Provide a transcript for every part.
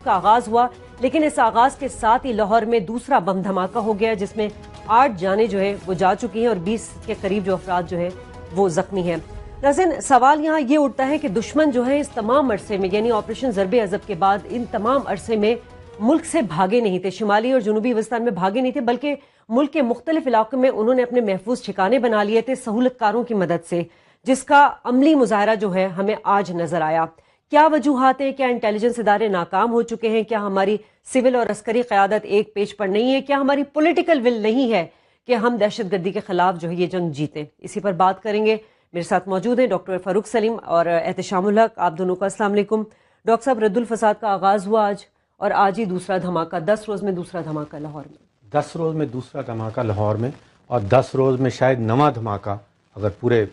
کا آغاز ہوا، لیکن اس آغاز کے ساتھ ہی لاہور میں دوسرا بم دھماکہ ہو گیا جس میں 8 جانیں جو ہے وہ جا چکی ہیں اور 20 کے قریب جو افراد جو ہے وہ زخمی ہیں۔ ناظرین، سوال یہاں یہ اٹھتا ہے کہ دشمن جو ہے اس تمام عرصے میں، یعنی آپریشن ضرب عضب کے بعد ان تمام عرصے میں ملک سے بھاگے نہیں تھے، شمالی اور جنوبی وزستان میں بھاگے نہیں تھے، بلکہ ملک کے مختلف علاقوں میں انہوں نے اپنے محفوظ ٹھکانے بنا لیے تھے سہولت کاروں کی مدد سے، جس کا عملی مظاہرہ جو ہے ہمیں آج نظر آیا۔ کیا وجوہات ہیں؟ کیا انٹیلیجنس ادارے ناکام ہو چکے ہیں؟ کیا ہماری سول اور عسکری قیادت ایک پیج پر نہیں ہے؟ کیا ہماری پولیٹیکل ول نہیں ہے کہ ہم دہشت گردی کے خلاف جو ہے یہ جنگ جیتیں؟ اسی پر بات کریں گے۔ میرے ساتھ موجود ہیں ڈاکٹر فاروق سلیم اور احتشام الحق، آپ دونوں کو السلام علیکم۔ ڈاکٹر صاحب، رد الفساد کا آغاز ہوا آج اور آج ہی دوسرا دھماکہ، 10 روز میں دوسرا دھماکہ لاہور میں، 10 روز میں دوسرا دھماکہ لاہور میں، اور 10 روز میں شاید نواں دھماکہ اگر پورے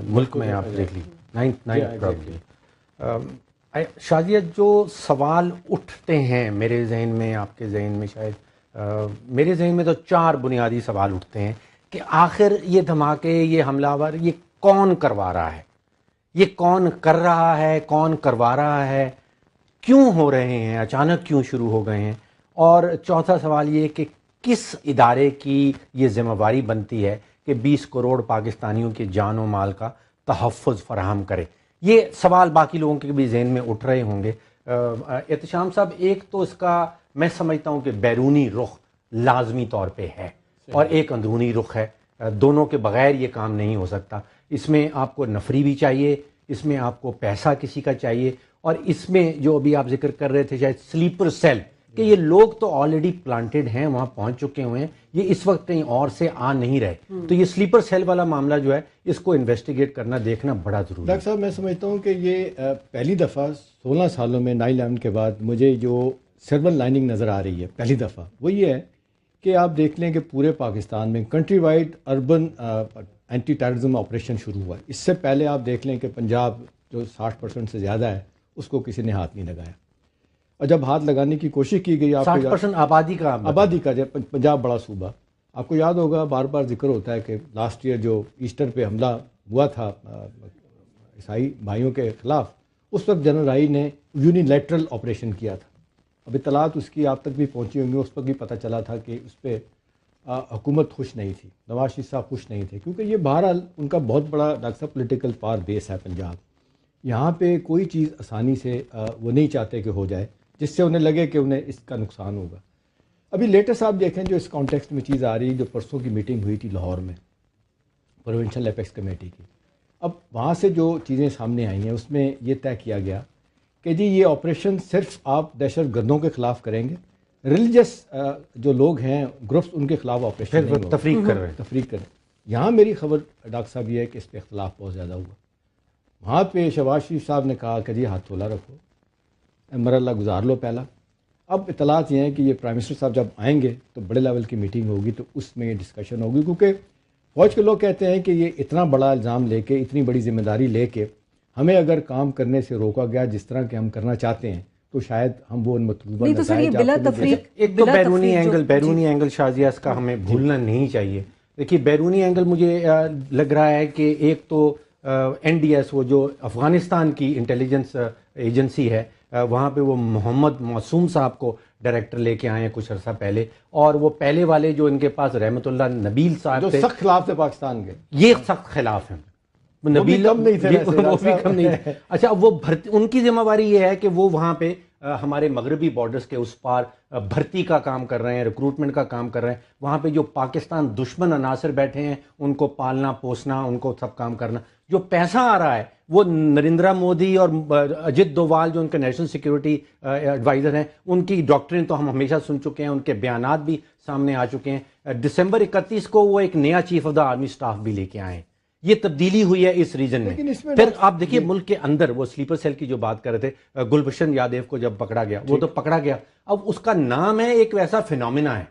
ملک میں آپ دیکھ لی 9 شازیہ، جو سوال اٹھتے ہیں میرے ذہن میں، آپ کے ذہن میں، شاید میرے ذہن میں تو 4 بنیادی سوال اٹھتے ہیں کہ آخر یہ دھماکے، یہ حملہ آور، یہ کون کروا رہا ہے؟ یہ کون کر رہا ہے؟ کون کروا رہا ہے؟ کیوں ہو رہے ہیں؟ اچانک کیوں شروع ہو گئے ہیں؟ اور چوتھا سوال یہ کہ کس ادارے کی یہ ذمہ داری بنتی ہے کہ 20 کروڑ پاکستانیوں کے جان و مال کا تحفظ فراہم کرے؟ یہ سوال باقی لوگوں کے بھی ذہن میں اٹھ رہے ہوں گے۔ احتشام صاحب، ایک تو اس کا میں سمجھتا ہوں کہ بیرونی رخ لازمی طور پہ ہے اور ایک اندرونی رخ ہے، دونوں کے بغیر یہ کام نہیں ہو سکتا۔ اس میں آپ کو نفری بھی چاہیے، اس میں آپ کو پیسہ کسی کا چاہیے، اور اس میں جو ابھی آپ ذکر کر رہے تھے شاید سلیپر سیل، کہ یہ لوگ تو آلریڈی پلانٹڈ ہیں، وہاں پہنچ چکے ہوئے ہیں، یہ اس وقت کہیں اور سے آ نہیں رہے، تو یہ سلیپر سیل والا معاملہ جو ہے اس کو انویسٹیگیٹ کرنا، دیکھنا بڑا ضروری ہے۔ ڈاکٹر صاحب، میں سمجھتا ہوں کہ یہ پہلی دفعہ 16 سالوں میں 9/11 کے بعد مجھے جو سلور لائننگ نظر آ رہی ہے پہلی دفعہ، وہ یہ ہے کہ آپ دیکھ لیں کہ پورے پاکستان میں countrywide urban anti terrorism operation شروع ہوا ہے۔ اس سے پہلے آپ دیکھ لیں کہ پنجاب جو 60% سے زیادہ ہے اس کو کسی نے ہاتھ نہیں لگایا، اور جب ہاتھ لگانے کی کوشش کی گئی، آپ 60% آبادی کا جب پنجاب بڑا صوبہ، آپ کو یاد ہوگا بار بار ذکر ہوتا ہے کہ لاسٹ ایئر جو ایسٹر پہ حملہ ہوا تھا عیسائی بھائیوں کے خلاف، اس وقت جنرل رائی نے یونیلیٹرل آپریشن کیا تھا۔ اب اطلاعات اس کی آپ تک بھی پہنچی ہوں گی، اس وقت بھی پتہ چلا تھا کہ اس پہ حکومت خوش نہیں تھی، نواز شریف صاحب خوش نہیں تھے، کیونکہ یہ بہرحال ان کا بہت بڑا ڈاکٹر صاحب پولیٹیکل پاور بیس ہے پنجاب۔ یہاں پہ کوئی چیز آسانی سے وہ نہیں چاہتے کہ ہو جائے جس سے انہیں لگے کہ انہیں اس کا نقصان ہوگا۔ ابھی لیٹسٹ آپ دیکھیں جو اس کانٹیکسٹ میں چیز آ رہی ہے، جو پرسوں کی میٹنگ ہوئی تھی لاہور میں پروونشل ایپیکس کمیٹی کی، اب وہاں سے جو چیزیں سامنے آئی ہیں اس میں یہ طے کیا گیا کہ جی یہ آپریشن صرف آپ دہشت گردوں کے خلاف کریں گے، ریلیجس جو لوگ ہیں گروپس، ان کے خلاف آپریشن نہیں ہوگا، تفریق کر رہے ہیں۔ تفریق کریں۔ یہاں میری خبر ڈاکٹر صاحب یہ ہے کہ اس پہ اختلاف بہت زیادہ ہوا۔ وہاں پہ شہباز شریف صاحب نے کہا کہ جی ہاتھ تھولا رکھو، امر اللہ گزار لو پہلا۔ اب اطلاعات یہ ہیں کہ یہ پرائم منسٹر صاحب جب آئیں گے تو بڑے لیول کی میٹنگ ہوگی، تو اس میں یہ ڈسکشن ہوگی، کیونکہ فوج کے لوگ کہتے ہیں کہ یہ اتنا بڑا الزام لے کے، اتنی بڑی ذمہ داری لے کے ہمیں اگر کام کرنے سے روکا گیا جس طرح کہ ہم کرنا چاہتے ہیں، تو شاید ہم وہ مطلوبہ ایک تو بیرونی اینگل شازیہ اس کا ہمیں بھولنا نہیں چاہیے۔ دیکھیے بیرونی اینگل مجھے لگ رہا ہے کہ ایک تو NDS، وہ جو افغانستان کی انٹیلیجنس ایجنسی ہے، وہاں پہ وہ محمد معصوم صاحب کو ڈائریکٹر لے کے آئے ہیں کچھ عرصہ پہلے، اور وہ پہلے والے جو ان کے پاس رحمت اللہ نبیل صاحب جو سخت خلاف تھے پاکستان کے، یہ سخت خلاف ہیں، نبیل کم نہیں تھے، وہ بھی کم نہیں تھے۔ اچھا، وہ ان کی ذمہ داری یہ ہے کہ وہ وہاں پہ ہمارے مغربی بارڈرز کے اس پار بھرتی کا کام کر رہے ہیں، ریکروٹمنٹ کا کام کر رہے ہیں، وہاں پہ جو پاکستان دشمن عناصر بیٹھے ہیں ان کو پالنا پوسنا، ان کو سب کام کرنا۔ جو پیسہ آ رہا ہے وہ نریندرا مودی اور اجت دووال جو ان کے نیشنل سیکیورٹی ایڈوائزر ہیں، ان کی ڈاکٹرن تو ہم ہمیشہ سن چکے ہیں، ان کے بیانات بھی سامنے آ چکے ہیں۔ دسمبر 31 کو وہ ایک نیا chief of the army staff بھی لے کے آئے ہیں۔ یہ تبدیلی ہوئی ہے اس ریجن میں۔ پھر آپ دیکھیے ملک کے اندر وہ سلیپر سیل کی جو بات کر رہے تھے، گلبشن یادیو کو جب پکڑا گیا، وہ تو پکڑا گیا، اب اس کا نام ہے ایک ویسا فینومینا ہے۔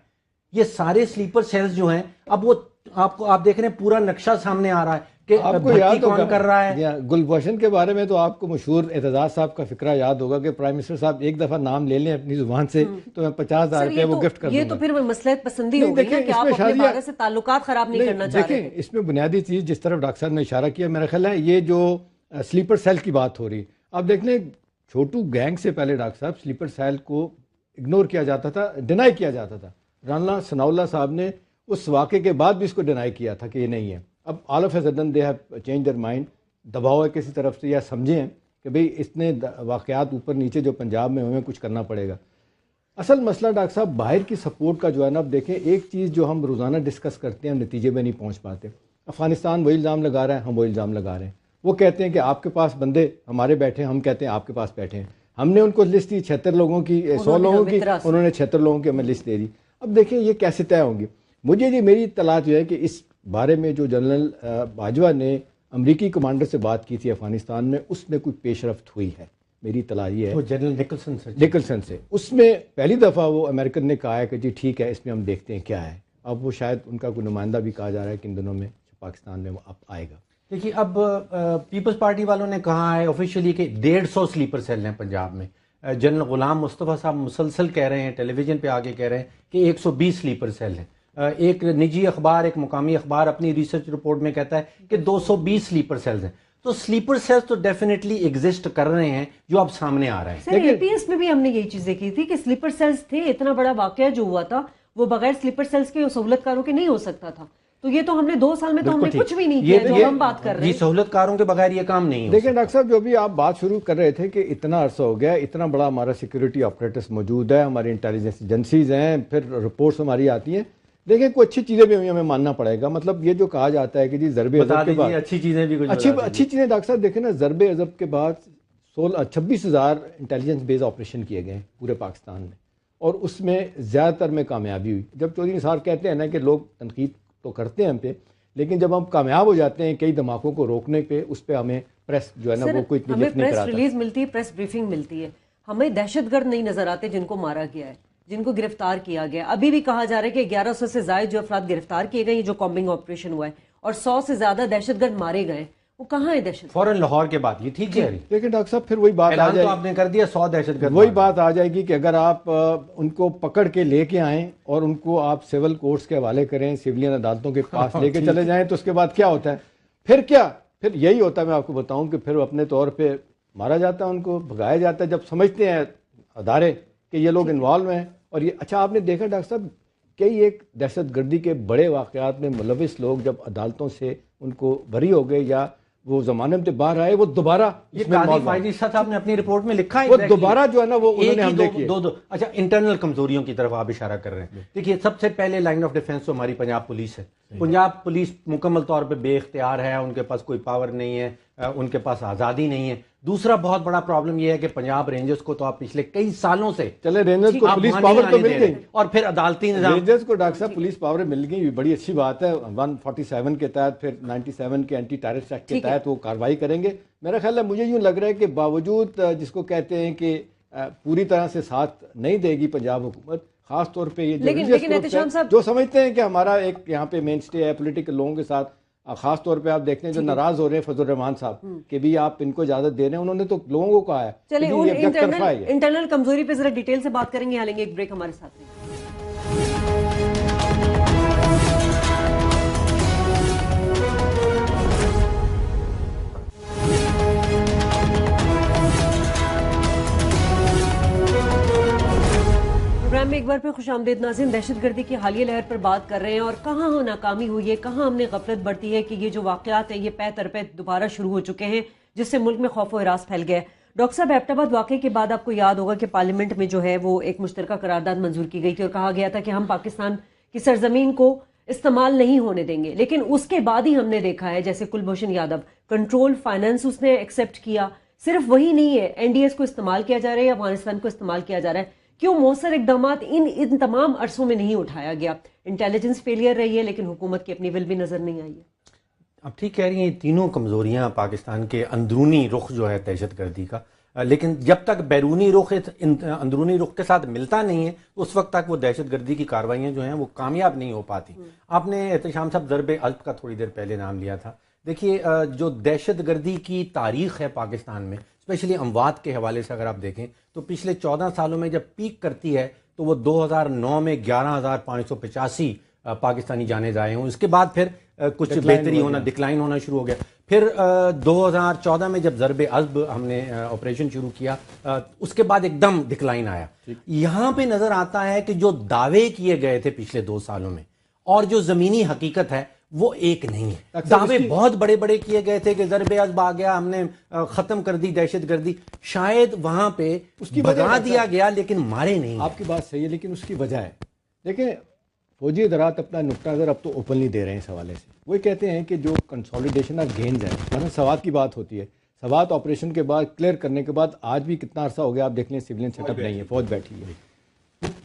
یہ سارے سلیپر سیلز جو ہیں، اب وہ آپ دیکھ رہے ہیں پورا نقشہ سامنے آ رہا ہے کہ آپ کو یاد کون کر رہا ہے۔ گلبشن کے بارے میں تو آپ کو مشہور اعتزاز صاحب کا فقرہ یاد ہوگا کہ پرائم منسٹر صاحب ایک دفعہ نام لے لیں اپنی زبان سے تو میں 50,000 روپے وہ گفٹ کر دوں گا۔ یہ تو پھر مصلحت پسندی ہو گئی نا کہ آپ اپنے بارے سے تعلقات خراب نہیں کرنا چاہ رہے۔ دیکھیں اس میں بنیادی چیز جس طرف ڈاکٹر صاحب نے اشارہ کیا، میرا خیال ہے یہ جو سلیپر سیل کی بات ہو رہی، آپ دیکھ لیں چھوٹو گینگ سے پہلے ڈاکٹر صاحب سلیپر سیل کو اگنور کیا جاتا تھا, ڈینائی کیا جاتا تھا. رانا ثناء اللہ صاحب نے اس واقعے کے بعد بھی اس کو ڈینائی کیا تھا کہ یہ نہیں ہے. اب all of a sudden they have change their mind, دباؤ ہے کسی طرف سے, یا سمجھیں کہ بھئی اتنے واقعات اوپر نیچے جو پنجاب میں ہوئے کچھ کرنا پڑے گا. اصل مسئلہ ڈاکٹر صاحب باہر کی سپورٹ کا جو ہے نا, اب دیکھیں ایک چیز جو ہم روزانہ ڈسکس کرتے ہیں ہم نتیجے میں نہیں پہنچ پاتے. افغانستان وہی الزام لگا رہا ہے, ہم وہی الزام لگا رہے ہیں. وہ کہتے ہیں کہ آپ کے پاس بندے ہمارے بیٹھے ہیں, ہم کہتے ہیں آپ کے پاس بیٹھے ہیں. ہم نے ان کو لسٹ دی 76 لوگوں کی, 100 لوگوں کی, انہوں نے 76 لوگوں کی ہمیں لسٹ دے دی. اب دیکھیں یہ کیسے طے ہوں گی. مجھے جی میری اطلاع جو ہے کہ اس بارے میں جو جنرل باجوہ نے امریکی کمانڈر سے بات کی تھی افغانستان میں, اس میں کوئی پیش رفت ہوئی ہے. میری اطلاع یہ ہے وہ جنرل نکلسن سے اس میں پہلی دفعہ وہ امریکن نے کہا ہے کہ جی ٹھیک ہے اس میں ہم دیکھتے ہیں کیا ہے. اب وہ شاید ان کا کوئی نمائندہ بھی کہا جا رہا ہے کہ ان دنوں میں پاکستان میں وہ اب آئے گا. دیکھیے اب پیپلز پارٹی والوں نے کہا ہے آفیشیلی کہ 150 سلیپر سیل ہیں پنجاب میں. جنرل غلام مصطفیٰ صاحب مسلسل کہہ رہے ہیں, ٹیلی ویژن پہ آگے کہہ رہے ہیں کہ 120 سلیپر سیل ہیں. ایک نجی اخبار, ایک مقامی اخبار اپنی ریسرچ رپورٹ میں کہتا ہے کہ 220 سلیپر سیلز ہیں. تو سلیپر سیلز تو ڈیفینیٹلی ایگزسٹ کر رہے ہیں جو اب سامنے آ رہے ہیں. سر اے پی ایس میں بھی ہم نے یہی چیزیں کی تھی کہ سلیپر سیلز تھے. اتنا بڑا واقعہ جو ہوا تھا وہ بغیر سلیپر سیلز کے سہولت کاروں کے نہیں ہو سکتا تھا. تو یہ تو ہم نے 2 سال میں تو ہم نے کچھ بھی نہیں کیا جو ہم بات کر رہے ہیں. جی سہولت کاروں کے بغیر یہ کام نہیں. دیکھیں ڈاکٹر صاحب جو بھی آپ بات شروع کر رہے تھے کہ اتنا عرصہ ہو گیا, اتنا بڑا ہمارا سیکورٹی آپریٹس موجود ہے, ہماری انٹیلیجنس ایجنسیز ہیں, پھر رپورٹس ہماری آتی ہیں. دیکھیں کوئی اچھی چیزیں بھی ہمیں ماننا پڑے گا. مطلب یہ جو کہا جاتا ہے کہ جی ضرب عضب کے بعد اچھی چیزیں بھی اچھی چیزیں ڈاکٹر صاحب دیکھیں نا, ضرب عضب کے بعد 26,000 انٹیلیجنس بیس آپریشن کیے گئے ہیں پورے پاکستان میں, اور اس میں زیادہ تر میں کامیابی ہوئی. جب چودھری نثار کہتے ہیں نا کہ لوگ تنقید تو کرتے ہیں ہم پہ, لیکن جب ہم کامیاب ہو جاتے ہیں کئی دھماکوں کو روکنے پہ, اس پہ ہمیں پریس جو ہے نا وہ کوئی اتنی لفٹ نہیں کراتا. پریس ریلیز ملتی ہے, پریس بریفنگ ملتی ہے. ہمیں دہشت گرد نہیں نظر آتے جن کو مارا گیا ہے, جن کو گرفتار کیا گیا. ابھی بھی کہا جا رہا ہے کہ 1100 سے زائد جو افراد گرفتار کیے گئے جو کامبنگ آپریشن ہوا ہے, اور 100 سے زیادہ دہشت گرد مارے گئے. وہ کہاں ہے دہشت؟ فوراً لاہور کے بعد یہ ٹھیک ہے. لیکن ڈاکٹر صاحب پھر وہی بات آ جائے, آپ نے کر دیا 100 دہشت گرد, وہی بات آ جائے گی کہ اگر آپ ان کو پکڑ کے لے کے آئیں اور ان کو آپ سول کورٹس کے حوالے کریں, سیولین عدالتوں کے پاس لے کے چلے جائیں, تو اس کے بعد کیا ہوتا ہے؟ پھر کیا, پھر یہی ہوتا ہے, میں آپ کو بتاؤں کہ پھر اپنے طور پہ مارا جاتا ہے, ان کو بھگایا جاتا ہے جب سمجھتے ہیں ادارے کہ یہ لوگ انوالو ہیں. اور یہ اچھا آپ نے دیکھا ڈاکٹر صاحب کئی ایک دہشت گردی کے بڑے واقعات میں ملوث لوگ جب عدالتوں سے ان کو بری ہو گئے یا وہ ضمانت سے باہر آئے, وہ دوبارہ یہ قاضی فائز صاحب نے اپنی رپورٹ میں لکھا ہے, وہ دوبارہ جو ہے نا وہ انہوں نے حملے کیے. اچھا انٹرنل کمزوریوں کی طرف آپ اشارہ کر رہے ہیں. دیکھیے سب سے پہلے لائن آف ڈیفنس تو ہماری پنجاب پولیس ہے. پنجاب پولیس مکمل طور پہ بے اختیار ہے, ان کے پاس کوئی پاور نہیں ہے, ان کے پاس آزادی نہیں ہے. دوسرا بہت بڑا پرابلم یہ ہے کہ پنجاب رینجرز کو تو آپ پچھلے کئی سالوں سے چلے رینجرز کو پولیس پاور تو مل گئی, اور پھر عدالتی نظام رینجرز کو ڈاکٹر صاحب پولیس پاور مل گئی, یہ بڑی اچھی بات ہے. 147 کے تحت پھر 97 کے اینٹی ٹیررسٹ ایکٹ کے تحت وہ کارروائی کریں گے. میرا خیال ہے مجھے یوں لگ رہا ہے کہ باوجود جس کو کہتے ہیں کہ پوری طرح سے ساتھ نہیں دے گی پنجاب حکومت, خاص طور پہ یہ جو سمجھتے ہیں کہ ہمارا ایک یہاں پہ مین اسٹے ہے پولیٹیکل لوگوں کے ساتھ, خاص طور پہ آپ دیکھتے ہیں جو ناراض ہو رہے ہیں فضل الرحمان صاحب کہ بھی آپ ان کو اجازت دے رہے ہیں, انہوں نے تو لوگوں کو کہا ہے. چلیں انٹرنل کمزوری پہ ذرا ڈیٹیل سے بات کریں گے, یہاں لیں گے ایک بریک ہمارے ساتھ. پروگرام میں ایک بار پھر خوش آمدید ناظرین. دہشت گردی کی حالیہ لہر پر بات کر رہے ہیں اور کہاں ناکامی ہوئی ہے, کہاں ہم نے غفلت برتی ہے کہ یہ جو واقعات ہیں یہ پے در پے دوبارہ شروع ہو چکے ہیں جس سے ملک میں خوف و ہراس پھیل گیا ہے. ڈاکٹر صاحب ایبٹ آباد واقعے کے بعد آپ کو یاد ہوگا کہ پارلیمنٹ میں جو ہے وہ ایک مشترکہ قرارداد منظور کی گئی تھی اور کہا گیا تھا کہ ہم پاکستان کی سرزمین کو استعمال نہیں ہونے دیں گے. لیکن اس کے بعد ہی ہم نے دیکھا ہے جیسے کلبھوشن یادو کنٹرول فائنانس اس نے ایکسیپٹ کیا. صرف وہی نہیں ہے, این ڈی ایس کو استعمال کیا جا رہا ہے یا افغانستان کو استعمال کیا جا رہا ہے. کیوں مؤثر اقدامات ان تمام عرصوں میں نہیں اٹھایا گیا؟ انٹیلیجنس فیلئر رہی ہے لیکن حکومت کی اپنی ول بھی نظر نہیں آئی ہے. اب ٹھیک کہہ رہی ہیں, یہ تینوں کمزوریاں پاکستان کے اندرونی رخ جو ہے دہشت گردی کا, لیکن جب تک بیرونی رخ اندرونی رخ کے ساتھ ملتا نہیں ہے اس وقت تک وہ دہشت گردی کی کارروائیاں جو ہیں وہ کامیاب نہیں ہو پاتی. آپ نے احتشام صاحب ضرب عضب کا تھوڑی دیر پہلے نام لیا تھا. دیکھیے جو دہشت گردی کی تاریخ ہے پاکستان میں, اسپیشلی اموات کے حوالے سے اگر آپ دیکھیں تو پچھلے 14 سالوں میں جب پیک کرتی ہے تو وہ 2009 میں 11,585 پاکستانی جانے ضائع ہوں. اس کے بعد پھر کچھ بہتری ہونا، ڈکلائن ہونا شروع ہو گیا. پھر 2014 میں جب ضرب عصب ہم نے آپریشن شروع کیا، اس کے بعد ایک دم ڈکلائن آیا. یہاں پہ نظر آتا ہے کہ جو دعوے کیے گئے تھے پچھلے 2 سالوں میں اور جو زمینی حقیقت ہے وہ ایک نہیں ہے. دعوے بہت بڑے بڑے کیے گئے تھے کہ ضرب عصب آ گیا، ہم نے ختم کر دی دہشت گردی. شاید وہاں پہ اس کی بھگا دیا گیا لیکن مارے نہیں. آپ کی بات صحیح ہے، لیکن اس کی وجہ ہے. دیکھیں فوجی ادارات اپنا نقطہ نظر اب تو اوپنلی دے رہے ہیں اس حوالے سے. وہ کہتے ہیں کہ جو کنسالیڈیشن آف گینز ہے، مثلا سوات کی بات ہوتی ہے، سوات آپریشن کے بعد کلیئر کرنے کے بعد آج بھی کتنا عرصہ ہو گیا آپ دیکھ لیں سیولین سیٹ اپ نہیں ہے، فوج بیٹھی ہے.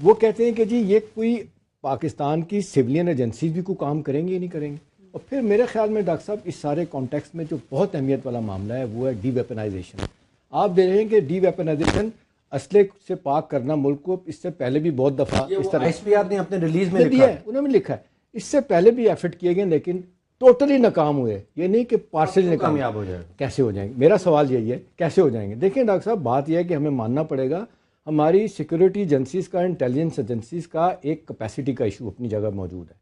وہ کہتے ہیں کہ جی یہ کوئی پاکستان کی سیولین ایجنسیز بھی کوئی کام کریں گے یا نہیں کریں گے. اور پھر میرے خیال میں ڈاکٹر صاحب اس سارے کانٹیکسٹ میں جو بہت اہمیت والا معاملہ ہے وہ ہے ڈی ویپنائزیشن. آپ دیکھ رہے ہیں کہ ڈی ویپنائزیشن اسلحے سے پاک کرنا ملک کو اس سے پہلے بھی بہت دفعہ اس طرح ایس پی آر نے اپنے ریلیز میں لکھا ہے، انہوں نے لکھا ہے اس سے پہلے بھی ایفرٹ کیے گئے لیکن ٹوٹلی ناکام ہوئے. یہ نہیں کہ پارشلی کامیاب ہو جائے. کیسے ہو جائیں گے؟ میرا سوال یہی ہے کیسے ہو جائیں گے. دیکھیں ڈاکٹر صاحب بات یہ ہے کہ ہمیں ماننا پڑے گا ہماری سیکورٹی ایجنسیز کا، انٹیلیجنس ایجنسیز کا ایک کیپیسٹی کا ایشو اپنی جگہ موجود ہے.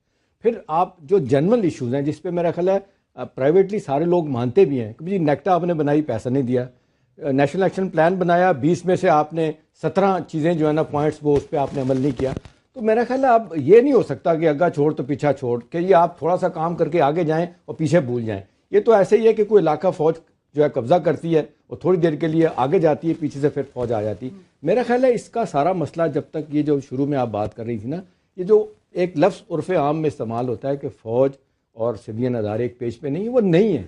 پھر آپ جو جنرل ایشوز ہیں جس پہ میرا خیال ہے پرائیویٹلی سارے لوگ مانتے بھی ہیں کہ جی نیکٹا آپ نے بنائی، پیسہ نہیں دیا. نیشنل ایکشن پلان بنایا، 20 میں سے آپ نے 17 چیزیں جو ہے نا پوائنٹس وہ اس پہ آپ نے عمل نہیں کیا. تو میرا خیال ہے اب یہ نہیں ہو سکتا کہ آگا چھوڑ تو پیچھا چھوڑ، کہ یہ آپ تھوڑا سا کام کر کے آگے جائیں اور پیچھے بھول جائیں. یہ تو ایسے ہی ہے کہ کوئی علاقہ فوج جو ہے قبضہ کرتی ہے اور تھوڑی دیر کے لیے آگے جاتی ہے، پیچھے سے پھر فوج آ جاتی. میرا خیال ہے اس کا سارا مسئلہ جب تک یہ جو شروع میں آپ بات کر رہی تھی نا، یہ جو ایک لفظ عرف عام میں استعمال ہوتا ہے کہ فوج اور سویلین ادارے ایک پیج پہ نہیں، وہ نہیں ہے.